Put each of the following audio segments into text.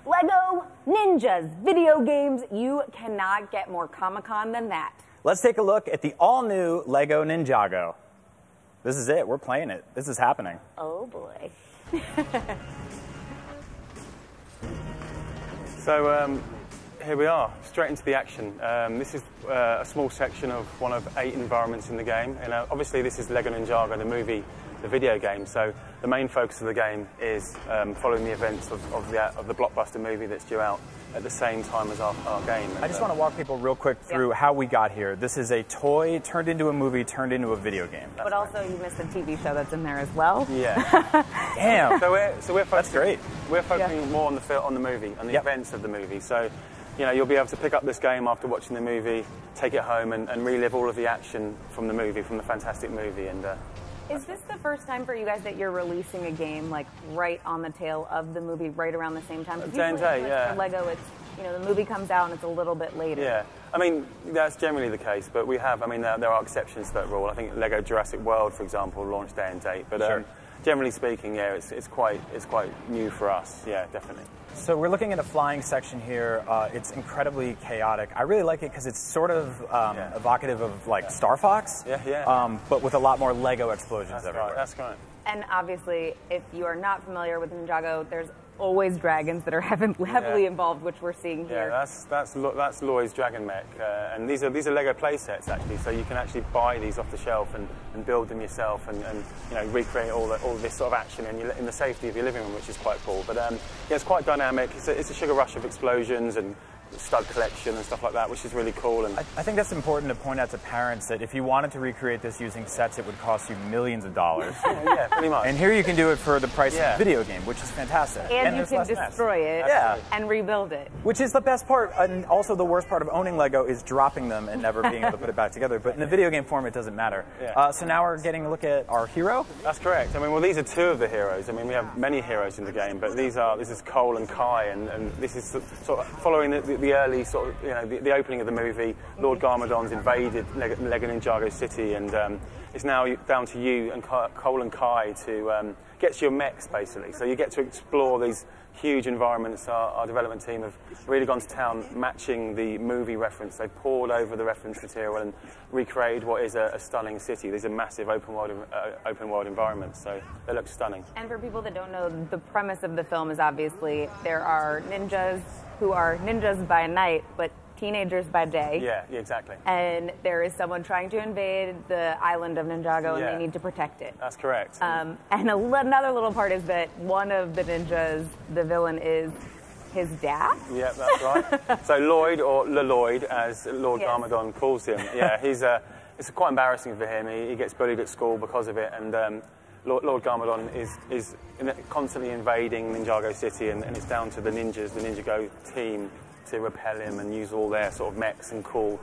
Lego Ninjas, video games. You cannot get more Comic-Con than that. Let's take a look at the all-new Lego Ninjago. This is it. We're playing it. This is happening. Oh, boy. So here we are, straight into the action. This is a small section of one of 8 environments in the game. And obviously this is Lego Ninjago, the movie, the video game. So the main focus of the game is following the events of the blockbuster movie that's due out at the same time as our game. I just want to walk people real quick through how we got here. This is a toy turned into a movie, turned into a video game. But also you missed a TV show that's in there as well. Yeah. Damn. So we're focusing, that's great. We're focusing more on the movie, on the events of the movie. So, you know, you'll be able to pick up this game after watching the movie, take it home, and relive all of the action from the movie, from the fantastic movie. And is this the first time for you guys that you're releasing a game like right on the tail of the movie, right around the same time? Day and day, yeah. For Lego, it's, you know, the movie comes out and it's a little bit later. Yeah, I mean, that's generally the case, but we have, I mean, there are exceptions to that rule. I think Lego Jurassic World, for example, launched day and date, but generally speaking, yeah, it's quite new for us, yeah, definitely. So we're looking at a flying section here. It's incredibly chaotic. I really like it because it's sort of evocative of like Star Fox, but with a lot more Lego explosions everywhere. Right, that's right. And obviously, if you are not familiar with Ninjago, there's always dragons that are heavily involved, which we're seeing here. Yeah, that's Loy's Dragon Mech, and these are Lego play sets actually. So you can actually buy these off the shelf and build them yourself, and you know, recreate all this sort of action in the safety of your living room, which is quite cool. But yeah, it's quite dynamic. It's a sugar rush of explosions and stud collection and stuff like that, which is really cool. And I think that's important to point out to parents that if you wanted to recreate this using sets, it would cost you millions of dollars. Yeah, pretty much. And here you can do it for the price of a video game, which is fantastic. And you can destroy it and rebuild it. Which is the best part, and also the worst part of owning Lego is dropping them and never being able to put it back together. But in the video game form, it doesn't matter. Yeah. So now we're getting a look at our hero. That's correct. I mean, well, these are 2 of the heroes. I mean, we have many heroes in the game, but this is Cole and Kai, and this is sort of following the early sort of, you know, the opening of the movie. Lord Garmadon's invaded Lego Ninjago City, and it's now down to you and Cole and Kai to get to your mechs, basically. So you get to explore these huge environments. Our development team have really gone to town matching the movie reference. They've poured over the reference material and recreated what is a stunning city. These are massive open world environments, so they look stunning. And for people that don't know, the premise of the film is obviously there are ninjas who are ninjas by night, but teenagers by day. Yeah, exactly. And there is someone trying to invade the island of Ninjago, and they need to protect it. That's correct. And another little part is that one of the ninjas, the villain, is his dad. Yeah, that's right. So Lloyd, or Lloyd, as Lord Garmadon calls him. Yeah, it's quite embarrassing for him. He gets bullied at school because of it, and Lord Garmadon is constantly invading Ninjago City, and it's down to the ninjas, the Ninjago team, to repel him and use all their sort of mechs and cool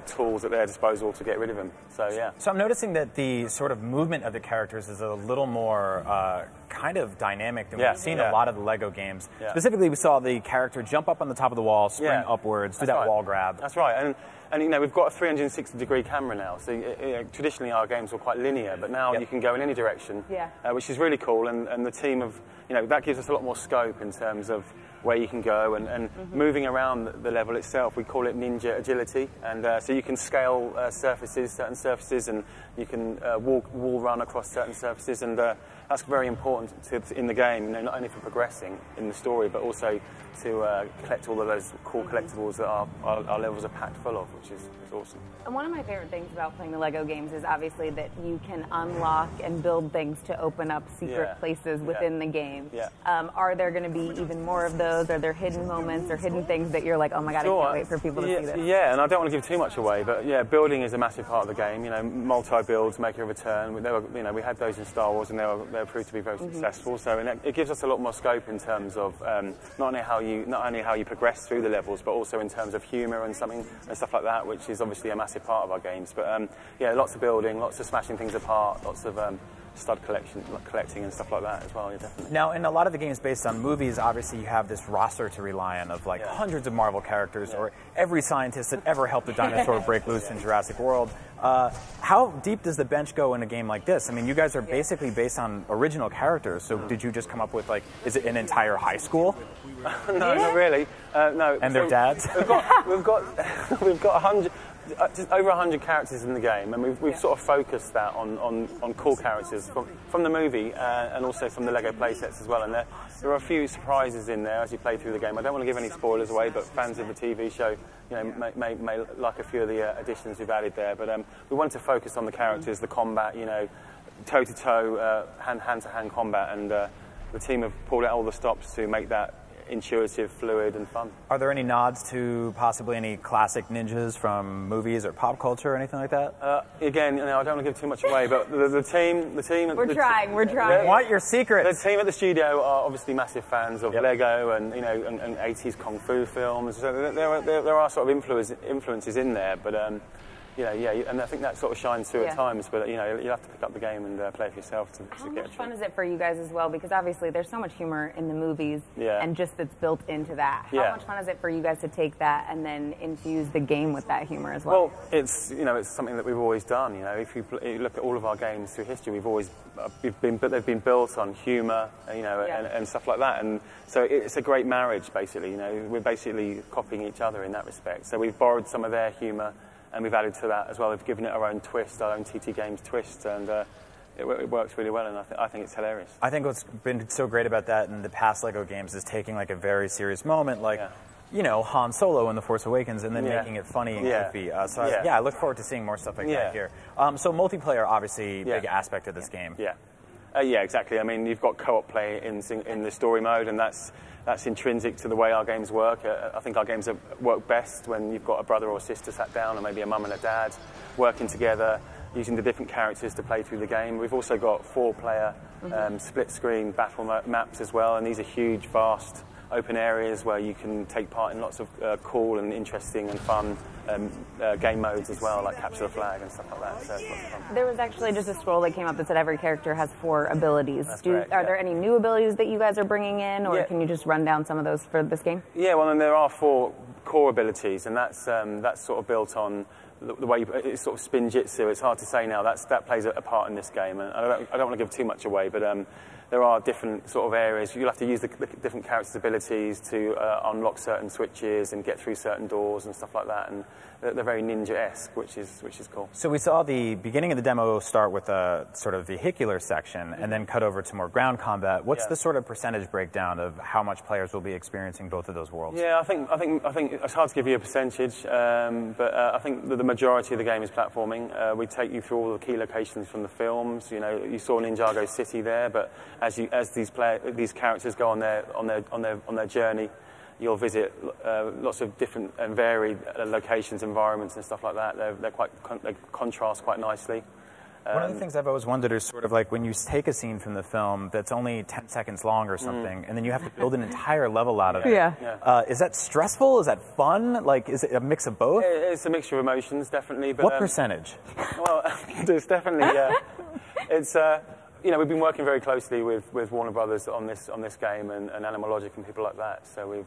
tools at their disposal to get rid of him. So yeah. So I'm noticing that the sort of movement of the characters is a little more kind of dynamic than we've seen in a lot of the Lego games. Yeah. Specifically, we saw the character jump up on the top of the wall, spring upwards, do that wall grab. That's right. And you know, we've got a 360-degree camera now. So traditionally our games were quite linear, but now you can go in any direction, which is really cool. And the team of, you know, that gives us a lot more scope in terms of where you can go and moving around the level itself. We call it ninja agility, and so you can scale certain surfaces, and you can wall run across certain surfaces, and that's very important in the game, you know, not only for progressing in the story, but also to collect all of those cool collectibles that our levels are packed full of, which is awesome. And one of my favorite things about playing the Lego games is obviously that you can unlock and build things to open up secret places within the game. Yeah. Are there going to be even more of those? Are there hidden moments or hidden things that you're like, oh my god, I can't wait for people to see this? Yeah, and I don't want to give too much away, but yeah, building is a massive part of the game. You know, multi-builds make a return. We had those in Star Wars, and they were proved to be very successful. So it gives us a lot more scope in terms of not only how you progress through the levels, but also in terms of humour and stuff like that, which is obviously a massive part of our games. But yeah, lots of building, lots of smashing things apart, lots of stud collecting and stuff like that as well. Yeah, definitely. Now, in a lot of the games based on movies, obviously you have this roster to rely on of like hundreds of Marvel characters or every scientist that ever helped a dinosaur break loose in Jurassic World. How deep does the bench go in a game like this? I mean, you guys are basically based on original characters, so did you just come up with, like, is it an entire high school? No, not really. No. And their dads? We've got 100, just over 100 characters in the game, and we've sort of focused that on cool characters from the movie and also from the Lego playsets as well. And there are a few surprises in there as you play through the game. I don't want to give any spoilers away, but fans of the TV show, may like a few of the additions we've added there. But we wanted to focus on the characters, the combat, toe-to-toe, hand-to-hand combat, and the team have pulled out all the stops to make that intuitive, fluid, and fun. Are there any nods to possibly any classic ninjas from movies or pop culture or anything like that? Again, I don't want to give too much away, but the team. We're trying. Want your secrets? The team at the studio are obviously massive fans of Lego and and 80s kung fu films. So there are sort of influences in there, but. And I think that sort of shines through at times, but you'll have to pick up the game and play it for yourself to How get much fun is it for you guys as well? Because obviously there's so much humor in the movies, and just that's built into that. How much fun is it for you guys to take that and then infuse the game with that humor as well? Well, it's it's something that we've always done. If you look at all of our games through history, they've been built on humor, and stuff like that, and so it's a great marriage. Basically, we're basically copying each other in that respect. So we've borrowed some of their humor. And we've added to that as well. We've given it our own twist, our own TT Games twist, and it works really well, and I think it's hilarious. I think what's been so great about that in the past LEGO games is taking like a very serious moment, like, Han Solo in The Force Awakens, and then making it funny and goofy. I look forward to seeing more stuff like that here. So multiplayer, obviously, big aspect of this game. Yeah, exactly. I mean, you've got co-op play in the story mode, and that's intrinsic to the way our games work. I think our games work best when you've got a brother or sister sat down, or maybe a mum and a dad, working together, using the different characters to play through the game. We've also got 4-player split-screen battle maps as well, and these are huge, vast, open areas where you can take part in lots of cool and interesting and fun game modes as well, like capture the flag and stuff like that. So it's lots of fun. There was actually just a scroll that came up that said every character has 4 abilities. That's correct, are there any new abilities that you guys are bringing in, or can you just run down some of those for this game? Yeah, well, then there are 4 core abilities, and that's sort of built on the way it's sort of spin jitsu. It's hard to say now. That plays a part in this game, and I don't want to give too much away, but there are different sort of areas. You'll have to use the different characters' abilities to unlock certain switches and get through certain doors and stuff like that. And they're very ninja-esque, which is cool. So we saw the beginning of the demo start with a sort of vehicular section and then cut over to more ground combat. What's the sort of percentage breakdown of how much players will be experiencing both of those worlds? Yeah, I think it's hard to give you a percentage, but I think the majority of the game is platforming. We take you through all the key locations from the films. You saw Ninjago City there, but as these characters go on their journey, you'll visit lots of different and varied locations, environments, and stuff like that. They contrast quite nicely. One of the things I've always wondered is sort of like when you take a scene from the film that's only 10 seconds long or something, and then you have to build an entire level out of it. Is that stressful? Is that fun? Like, is it a mix of both? It's a mixture of emotions, definitely. But, what percentage? Well, there's definitely. It's. We've been working very closely with Warner Brothers on this game and Animal Logic and people like that. So we've.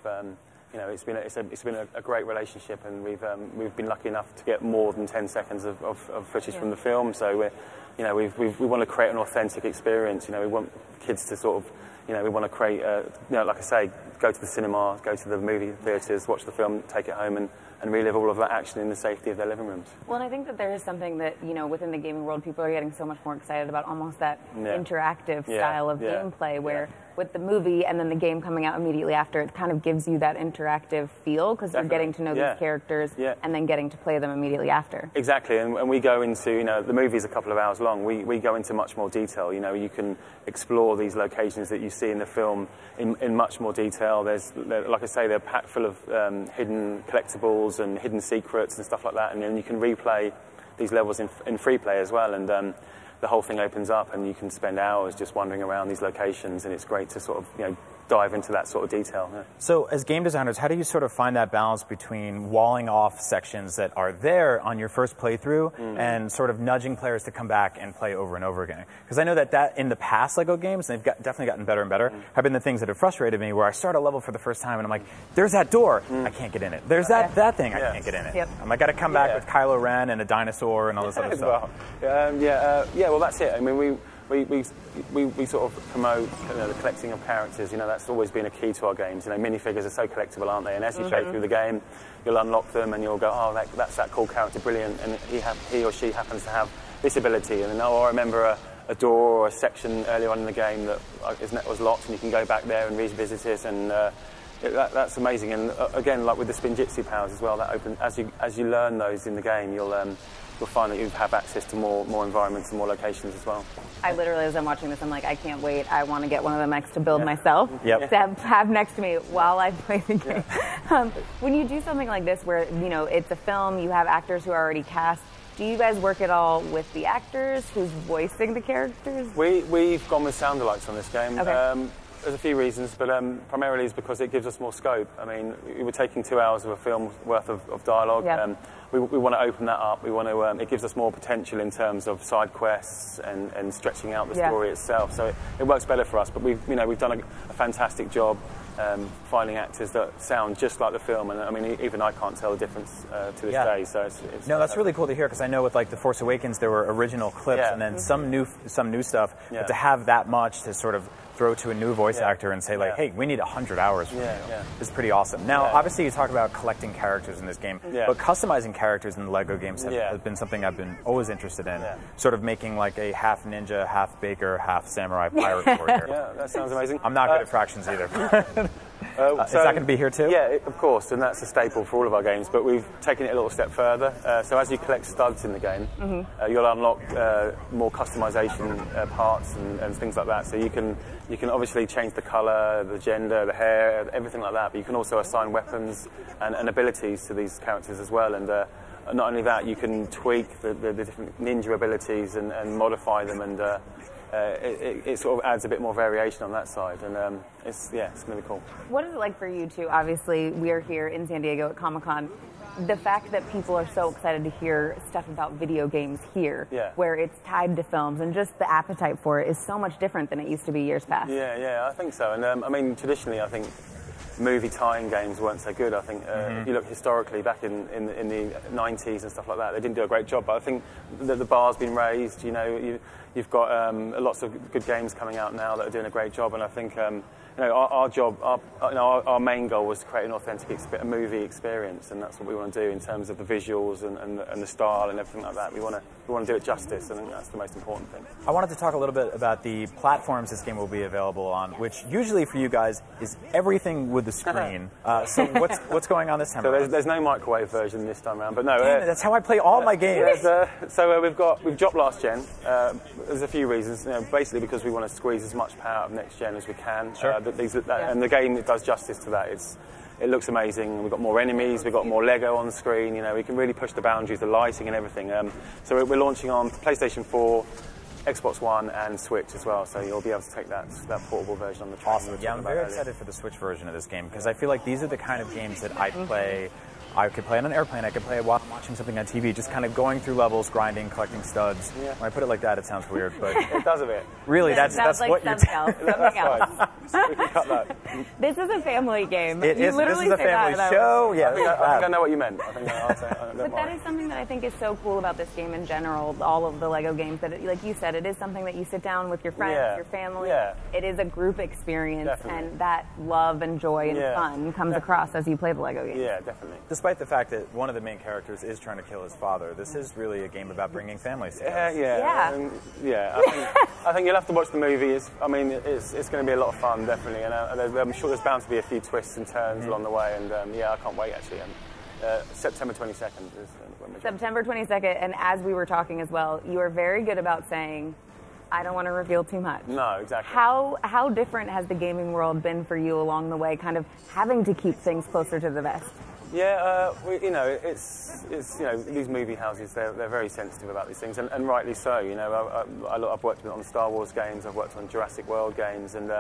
It's been a great relationship, and we've been lucky enough to get more than 10 seconds of footage from the film. So we want to create an authentic experience. We want kids to sort of, we want to create, like I say, go to the cinema, go to the movie theatres, watch the film, take it home, and relive all of that action in the safety of their living rooms. Well, and I think that there is something that, within the gaming world, people are getting so much more excited about, almost that interactive style of gameplay, where with the movie and then the game coming out immediately after, it kind of gives you that interactive feel, because you're getting to know these characters and then getting to play them immediately after. Exactly, and we go into, the movie's a couple of hours long, we go into much more detail. You can explore these locations that you see in the film in much more detail. Like I say, they're packed full of hidden collectibles and hidden secrets and stuff like that, and then you can replay these levels in free play as well, and the whole thing opens up and you can spend hours just wandering around these locations, and it's great to sort of dive into that sort of detail. Yeah. So as game designers, how do you sort of find that balance between walling off sections that are there on your first playthrough and sort of nudging players to come back and play over and over again? Because I know that in the past LEGO games, and they've definitely gotten better and better, have been the things that have frustrated me, where I start a level for the first time and I'm like, there's that door, I can't get in it. There's that thing, I can't get in it. Yep. I got to come back with Kylo Ren and a dinosaur and all this other stuff. Well, that's it. I mean, we sort of promote the collecting of characters. That's always been a key to our games. Minifigures are so collectible, aren't they? And as you play through the game, you'll unlock them and you'll go, oh, that's that cool character, brilliant, and he or she happens to have this ability. And then, I remember a door or a section earlier on in the game that was locked, and you can go back there and revisit it, and that's amazing. And again, like with the Spinjitzu powers as well, that as you learn those in the game, you'll find that you have access to more environments and more locations as well. I literally, as I'm watching this, I'm like, I can't wait. I want to get one of the mechs to build myself, to have next to me while I play the game. When you do something like this, where it's a film, you have actors who are already cast. Do you guys work at all with the actors who's voicing the characters? We've gone with sound-alikes on this game. Okay. There's a few reasons, but primarily it's because it gives us more scope. I mean, we were taking 2 hours of a film worth of dialogue. Yep. We want to open that up. We want to. It gives us more potential in terms of side quests and stretching out the story itself. So it works better for us. But we've done a fantastic job finding actors that sound just like the film. And I mean, even I can't tell the difference to this day. So it's that's really cool to hear, because I know with like The Force Awakens there were original clips and then some new stuff. But to have that much to sort of throw to a new voice actor and say like, hey, we need 100 hours from you. It's pretty awesome. Now, obviously you talk about collecting characters in this game, but customizing characters in the LEGO games has been something I've been always interested in. Sort of making like a half ninja, half baker, half samurai pirate warrior. Yeah, that sounds amazing. I'm not good at fractions either. Is that going to be here too? Yeah, of course, and that's a staple for all of our games, but we've taken it a little step further. So as you collect studs in the game, you'll unlock more customization parts and things like that. So you can obviously change the colour, the gender, the hair, everything like that, but you can also assign weapons and abilities to these characters as well. And not only that, you can tweak the different ninja abilities and modify them, and it sort of adds a bit more variation on that side, and it's going to be cool. What is it like for you two? Obviously, we are here in San Diego at Comic-Con. The fact that people are so excited to hear stuff about video games here, where it's tied to films, and just the appetite for it is so much different than it used to be years past. Yeah, I think so. And I mean, traditionally, I think movie tie-in games weren't so good. I think if you look historically back in the 90s and stuff like that, they didn't do a great job. But I think that the bar's been raised. You've got lots of good games coming out now that are doing a great job, and I think our job, our main goal was to create an authentic movie experience, and that's what we want to do in terms of the visuals and the style and everything like that. We want to do it justice. I think that's the most important thing. I wanted to talk a little bit about the platforms this game will be available on, which usually for you guys is everything with the screen. So what's going on this time? So there's no microwave version this time around, but no. That's how I play all my games. We've dropped last gen. There's a few reasons. Basically because we want to squeeze as much power out of next gen as we can. Sure. And the game, it does justice to that. It looks amazing. We've got more enemies. We've got more Lego on the screen. We can really push the boundaries, the lighting and everything. So we're launching on PlayStation 4, Xbox One, and Switch as well. So you'll be able to take that portable version on the train. Awesome. Yeah, I'm very excited for the Switch version of this game, because I feel like these are the kind of games that I play. I could play on an airplane, I could play while watching something on TV, just kind of going through levels, grinding, collecting studs. Yeah. When I put it like that, it sounds weird, but it does a bit. Really, that's like what you're telling. That's fine. We can cut that. This is a family game. This is a family show. Yeah, I think I know what you meant. But that is something that I think is so cool about this game in general, all of the Lego games, that like you said, it is something that you sit down with your friends, your family. Yeah. It is a group experience, and that love and joy and fun comes across as you play the Lego games. Yeah, definitely. Despite the fact that one of the main characters is trying to kill his father, this is really a game about bringing families together. I think you'll have to watch the movie. It's going to be a lot of fun, definitely, and I'm sure there's bound to be a few twists and turns along the way, and I can't wait actually. September 22nd is when we're September 22nd, and as we were talking as well, you are very good about saying, I don't want to reveal too much. No, exactly. How different has the gaming world been for you along the way, kind of having to keep things closer to the vest? Yeah, it's these movie houses, they're very sensitive about these things, and rightly so. I've worked on Star Wars games, I've worked on Jurassic World games, and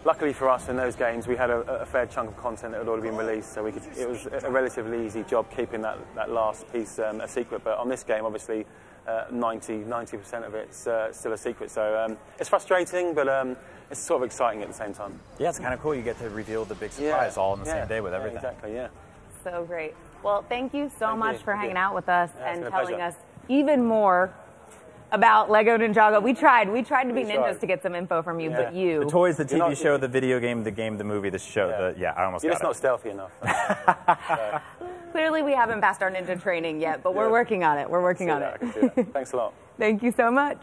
luckily for us in those games, we had a fair chunk of content that had already been released, so it was a relatively easy job keeping that last piece a secret. But on this game, obviously, 90% of it's still a secret. So it's frustrating, but it's sort of exciting at the same time. Yeah, it's kind of cool. You get to reveal the big surprise all on the same day with everything. Exactly, yeah. So great. Well, thank you so much for hanging out with us and telling us even more about Lego Ninjago. We tried to be ninjas to get some info from you, but you... The toys, the TV show, the video game, the movie, the show, I almost You're got just not stealthy enough. Clearly we haven't passed our ninja training yet, but we're working on it. We're working on it. Thanks a lot. Thank you so much.